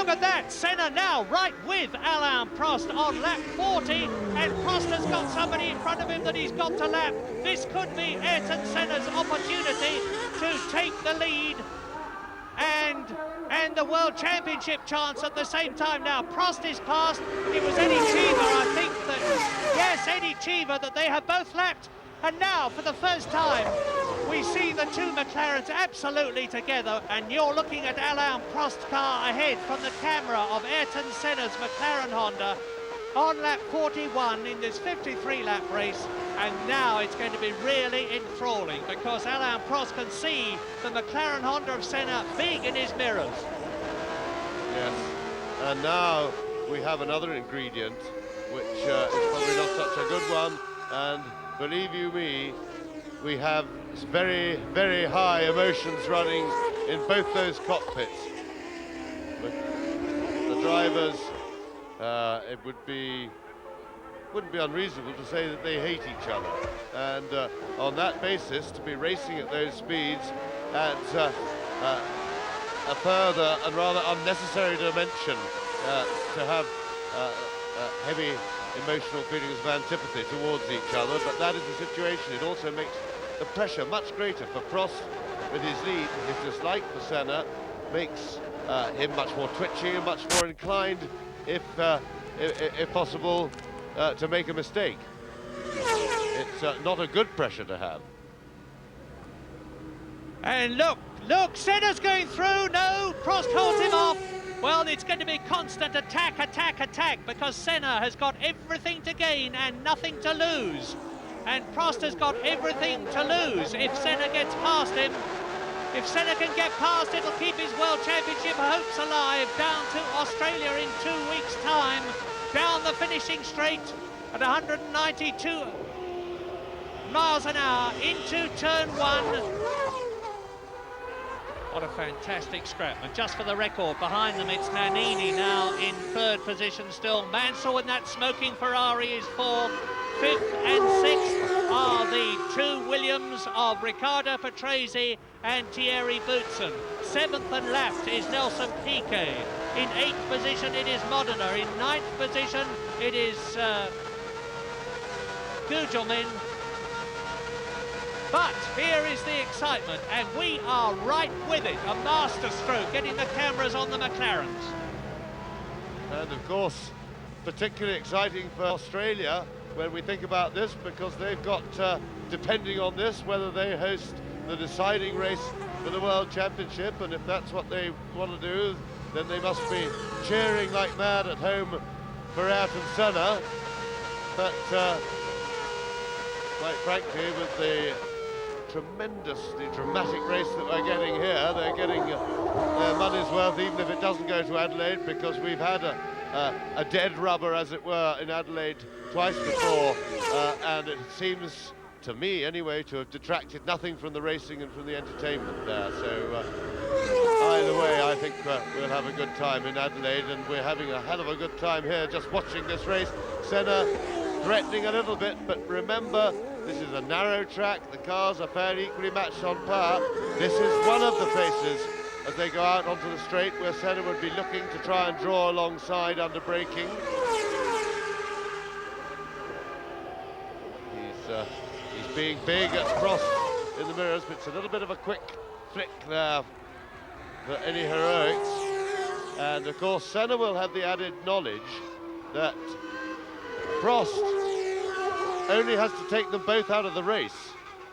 look at that. Senna now right with Alain Prost on lap 40, and Prost has got somebody in front of him that he's got to lap. This could be Ayrton Senna's opportunity to take the lead and the World Championship chance at the same time. Now, Prost is past. It was Eddie Cheever, I think that, yes, Eddie Cheever, that they have both lapped. And now, for the first time, we see the two McLarens absolutely together, and you're looking at Alain Prost's car ahead from the camera of Ayrton Senna's McLaren Honda on lap 41 in this 53-lap race. And now it's going to be really enthralling, because Alain Prost can see the McLaren Honda of Senna big in his mirrors. Yes, and now we have another ingredient, which is probably not such a good one, and believe you me, we have very, very high emotions running in both those cockpits. The drivers, it wouldn't be unreasonable to say that they hate each other, and on that basis, to be racing at those speeds at a further and rather unnecessary dimension, to have heavy emotional feelings of antipathy towards each other, but that is the situation. It also makes the pressure much greater for Prost with his lead. His dislike for Senna makes him much more twitchy and much more inclined, if possible, to make a mistake. It's not a good pressure to have. And look, Senna's going through. No, Prost holds him off. Well, it's going to be constant attack, attack, attack, because Senna has got everything to gain and nothing to lose. And Prost has got everything to lose if Senna gets past him. If Senna can get past, it'll keep his World Championship hopes alive down to Australia in 2 weeks' time. Down the finishing straight at 192 miles an hour into turn 1. What a fantastic scrap. And just for the record, behind them it's Nannini now in third position still. Mansell in that smoking Ferrari is fourth. Fifth and sixth are the two Williams of Riccardo Patrese and Thierry Boutsen. Seventh and last is Nelson Piquet. In eighth position it is Modena. In ninth position it is Gugelmin. But here is the excitement, and we are right with it. A masterstroke, getting the cameras on the McLarens. And of course, particularly exciting for Australia when we think about this, because they've got, depending on this, whether they host the deciding race for the World Championship, and if that's what they want to do, then they must be cheering like mad at home for Ayrton Senna. But quite frankly, with the tremendously dramatic race that we're getting here, they're getting their money's worth, even if it doesn't go to Adelaide, because we've had a dead rubber, as it were, in Adelaide twice before, and it seems, to me anyway, to have detracted nothing from the racing and from the entertainment there. So either way, I think we'll have a good time in Adelaide, and we're having a hell of a good time here just watching this race. Senna threatening a little bit, but remember, this is a narrow track. The cars are fairly equally matched on power. This is one of the places, as they go out onto the straight, where Senna would be looking to try and draw alongside under braking. He's being big at Prost in the mirrors, but it's a little bit of a quick flick there for any heroics. And of course, Senna will have the added knowledge that Prost only has to take them both out of the race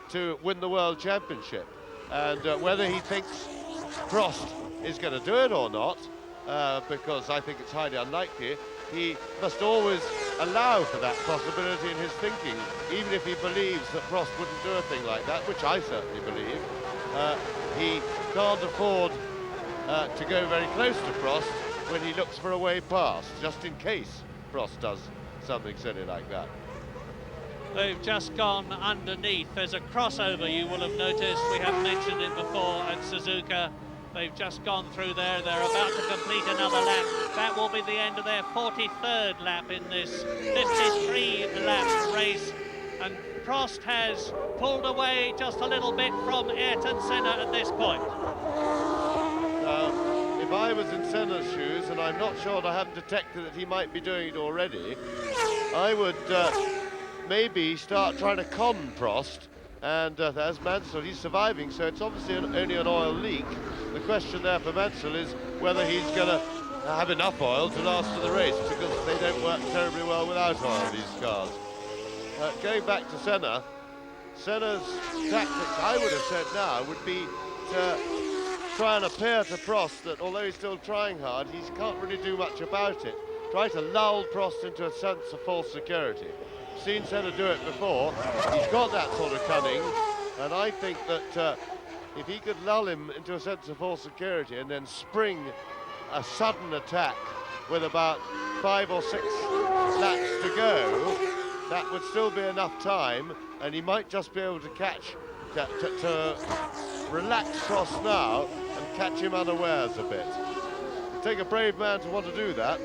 to win the World Championship. And whether he thinks Prost is going to do it or not, because I think it's highly unlikely, he must always allow for that possibility in his thinking, even if he believes that Prost wouldn't do a thing like that, which I certainly believe. He can't afford to go very close to Prost when he looks for a way past, just in case Prost does something silly like that. They've just gone underneath. There's a crossover, you will have noticed. We have mentioned it before at Suzuka. They've just gone through there. They're about to complete another lap. That will be the end of their 43rd lap in this 53-lap race. And Prost has pulled away just a little bit from Ayrton Senna at this point. If I was in Senna's shoes, and I'm not sure, I haven't detected that he might be doing it already, I would maybe start trying to con Prost. And there's Mansell, he's surviving, so it's obviously only an oil leak. The question there for Mansell is whether he's going to have enough oil to last for the race, because they don't work terribly well without oil, these cars. Going back to Senna, Senna's tactics, I would have said now, would be to try and appear to Prost that although he's still trying hard, he can't really do much about it. Try to lull Prost into a sense of false security. Seen Senna do it before. He's got that sort of cunning, and I think that if he could lull him into a sense of false security and then spring a sudden attack with about 5 or 6 laps to go, that would still be enough time, and he might just be able to catch, to relax Prost now and catch him unawares a bit. It'd take a brave man to want to do that.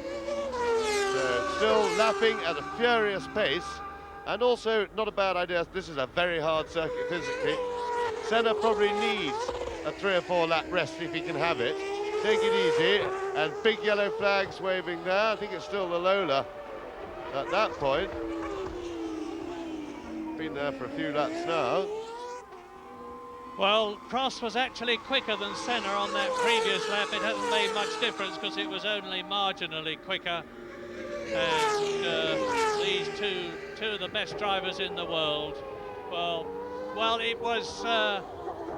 Still lapping at a furious pace, and also not a bad idea. This is a very hard circuit physically. Senna probably needs a 3 or 4 lap rest if he can have it. Take it easy, and big yellow flags waving there. I think it's still the Lola at that point. Been there for a few laps now. Well, Prost was actually quicker than Senna on that previous lap. It hasn't made much difference because it was only marginally quicker. And these two of the best drivers in the world. Well,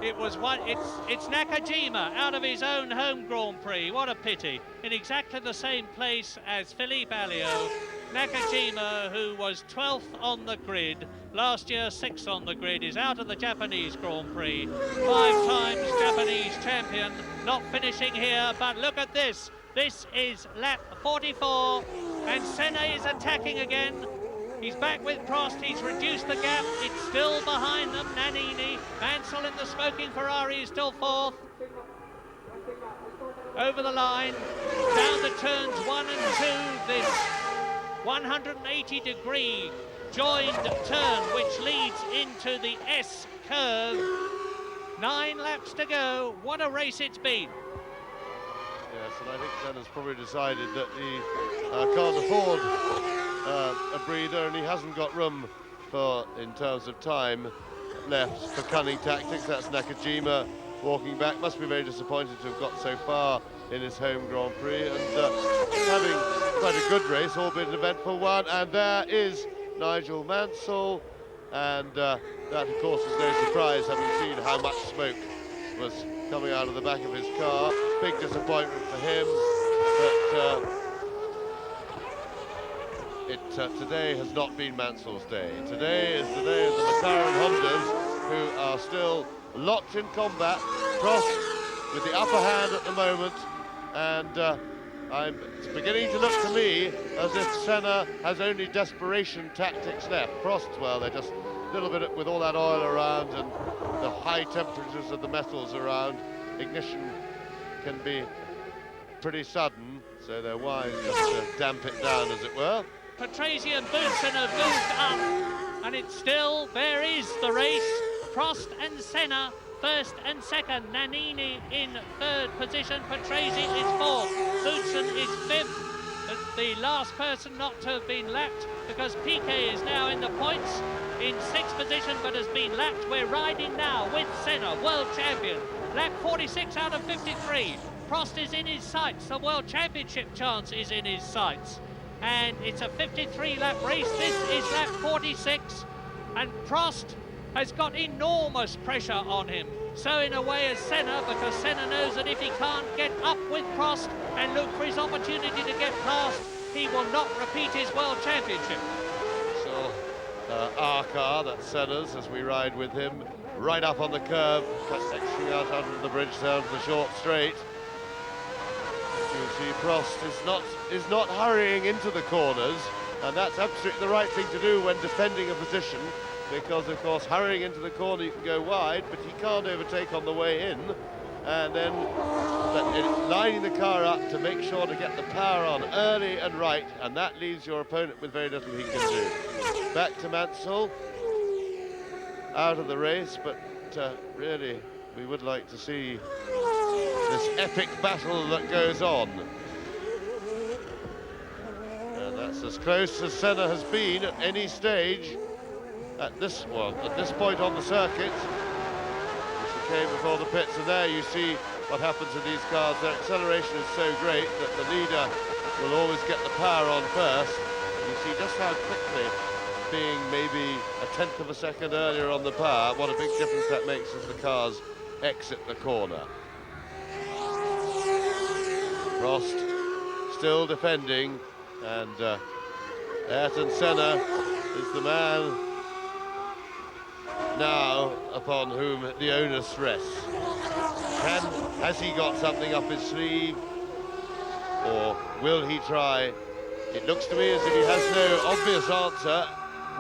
it's Nakajima out of his own home Grand Prix. What a pity! In exactly the same place as Philippe Alliot, Nakajima, who was 12th on the grid last year, 6th on the grid, is out of the Japanese Grand Prix. 5 times Japanese champion, not finishing here. But look at this. This is lap 44, and Senna is attacking again. He's back with Prost, he's reduced the gap, it's still behind them. Nannini, Mansell in the smoking Ferrari is still 4th. Over the line, down the turns 1 and 2, this 180-degree joined turn, which leads into the S curve. 9 laps to go, what a race it's been. Yes, and I think Senna's probably decided that he can't afford a breather, and he hasn't got room for, in terms of time left, for cunning tactics. That's Nakajima walking back. Must be very disappointed to have got so far in his home Grand Prix, and having quite a good race, albeit an eventful one. And there is Nigel Mansell, and that, of course, is no surprise, having seen how much smoke was coming out of the back of his car. Big disappointment for him, but today has not been Mansell's day. Today is the day of the McLaren Hondas, who are still locked in combat. Prost with the upper hand at the moment, and it's beginning to look to me as if Senna has only desperation tactics left. Prost, well, they're just a little bit with all that oil around and the high temperatures of the metals around. Ignition can be pretty sudden, so they're wise just to damp it down, as it were. Patrese and Boutsen have moved up, and it's still, there is the race. Prost and Senna, 1st and 2nd. Nannini in 3rd position. Patrese is 4th. Boutsen is 5th. The last person not to have been lapped, because Piquet is now in the points in 6th position, but has been lapped. We're riding now with Senna, world champion. Lap 46 out of 53. Prost is in his sights. The World Championship chance is in his sights. And it's a 53-lap race. This is lap 46. And Prost has got enormous pressure on him. So in a way as Senna, because Senna knows that if he can't get up with Prost and look for his opportunity to get past, he will not repeat his World Championship. So our car, that's Senna's, as we ride with him, right up on the curve, sectioning out under the bridge down to the short straight. You see Prost is not hurrying into the corners, and that's absolutely the right thing to do when defending a position, because of course hurrying into the corner you can go wide, but you can't overtake on the way in, and then lining the car up to make sure to get the power on early and right, and that leaves your opponent with very little he can do. Back to Mansell, out of the race, but really we would like to see this epic battle that goes on. And that's as close as Senna has been at any stage at this point on the circuit. As he came before the pits, and there you see what happens in these cars. Their acceleration is so great that the leader will always get the power on first. You see just how quickly, being maybe a tenth of a second earlier on the power, what a big difference that makes as the cars exit the corner. Prost still defending, and Ayrton Senna is the man now upon whom the onus rests. Has he got something up his sleeve, or will he try? It looks to me as if he has no obvious answer.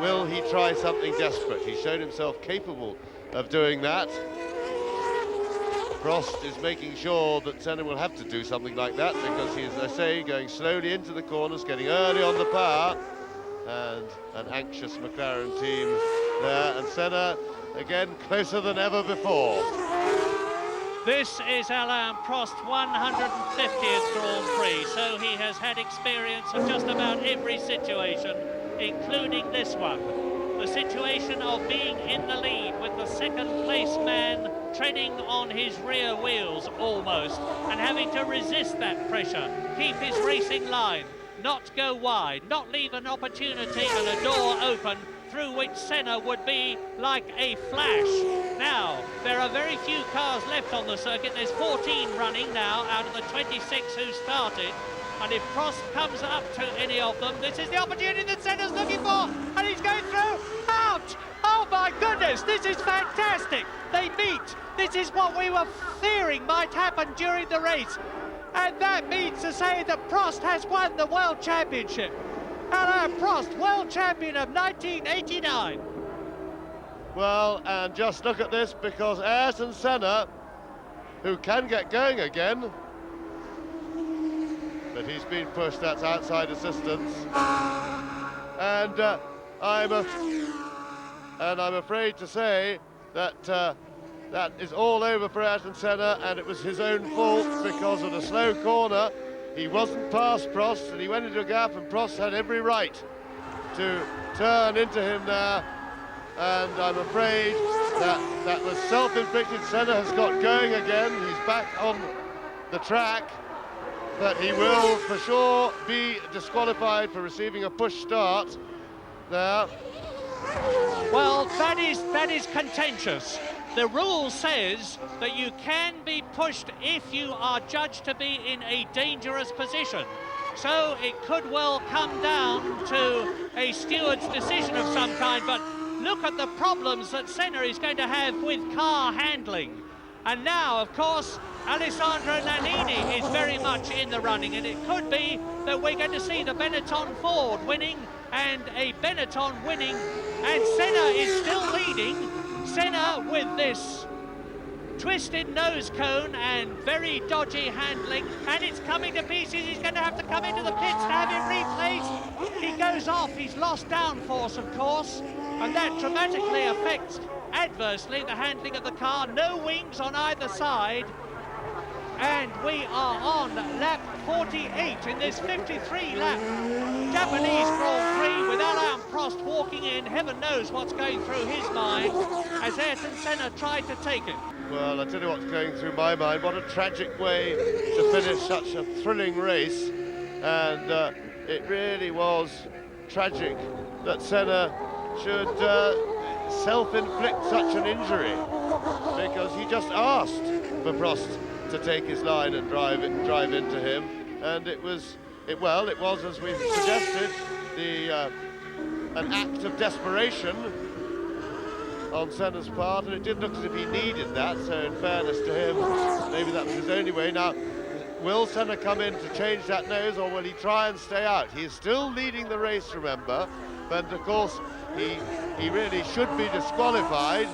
Will he try something desperate? He's shown himself capable of doing that. Prost is making sure that Senna will have to do something like that, because he is, as I say, going slowly into the corners, getting early on the power, and an anxious McLaren team there, and Senna again closer than ever before. This is Alain Prost, 150th Grand Prix, so he has had experience of just about every situation, including this one. The situation of being in the lead with the second place man treading on his rear wheels almost, and having to resist that pressure, keep his racing line, not go wide, not leave an opportunity and a door open through which Senna would be like a flash. Now, there are very few cars left on the circuit. There's 14 running now out of the 26 who started. And if Prost comes up to any of them, this is the opportunity that Senna's looking for. And he's going through. Ouch! Oh my goodness, this is fantastic. They meet. This is what we were fearing might happen during the race. And that means to say that Prost has won the World Championship. Alain Prost, world champion of 1989. Well, and just look at this, because Ayrton Senna, who can get going again, but he's been pushed, that's outside assistance. And I'm afraid to say that that is all over for Ayrton Senna, and it was his own fault because of the slow corner. He wasn't past Prost, and he went into a gap, and Prost had every right to turn into him there. And I'm afraid that that was self-inflicted. Senna has got going again. He's back on the track, but he will for sure be disqualified for receiving a push start there. Well, that is contentious. The rule says that you can be pushed if you are judged to be in a dangerous position. So it could well come down to a steward's decision of some kind, but look at the problems that Senna is going to have with car handling. And now, of course, Alessandro Nannini is very much in the running, and it could be that we're going to see the Benetton-Ford winning and a Benetton winning, and Senna is still leading. Senna with this twisted nose cone and very dodgy handling, and it's coming to pieces. He's going to have to come into the pits to have it replaced. He goes off, he's lost downforce, of course, and that dramatically affects adversely the handling of the car. No wings on either side, and we are on lap 48 in this 53-lap Japanese Grand Prix, with Alain Prost walking in. Heaven knows what's going through his mind as Ayrton Senna tried to take it. Well, I tell you what's going through my mind. What a tragic way to finish such a thrilling race, and it really was tragic that Senna should self-inflict such an injury, because he just asked for Prost to take his line and drive into him, and it was as we suggested, an act of desperation on Senna's part, and it did look as if he needed that. So in fairness to him, maybe that was his only way. Now, will Senna come in to change that nose, or will he try and stay out? He is still leading the race, remember, but of course he really should be disqualified.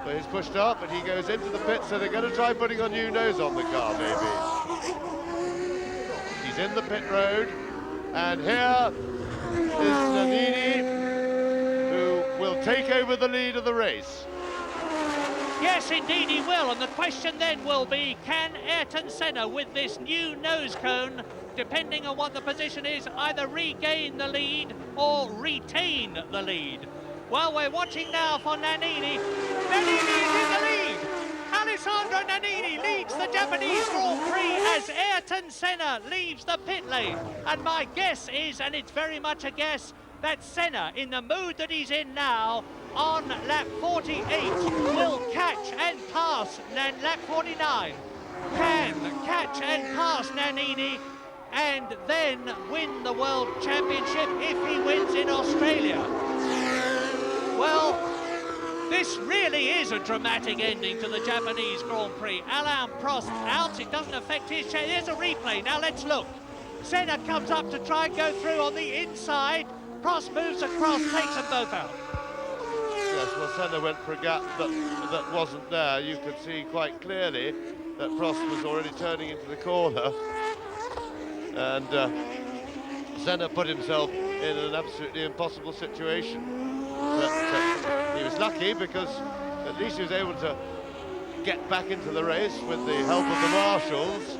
So he's pushed up, and he goes into the pit, so they're going to try putting a new nose on the car, maybe. He's in the pit road, and here is Nannini, who will take over the lead of the race. Yes, indeed he will, and the question then will be, can Ayrton Senna, with this new nose cone, depending on what the position is, either regain the lead or retain the lead? Well, we're watching now for Nannini. Nannini is in the lead! Alessandro Nannini leads the Japanese Grand Prix as Ayrton Senna leaves the pit lane. And my guess is, and it's very much a guess, that Senna, in the mood that he's in now, on lap 48, will catch and pass lap 49. Can catch and pass Nannini and then win the World Championship if he wins in Australia. Well, this really is a dramatic ending to the Japanese Grand Prix. Alain Prost out, it doesn't affect his chance. There's a replay, now let's look. Senna comes up to try and go through on the inside. Prost moves across, takes them both out. Yes, well, Senna went for a gap that wasn't there. You could see quite clearly that Prost was already turning into the corner. And Senna put himself in an absolutely impossible situation. But he was lucky because at least he was able to get back into the race with the help of the marshals.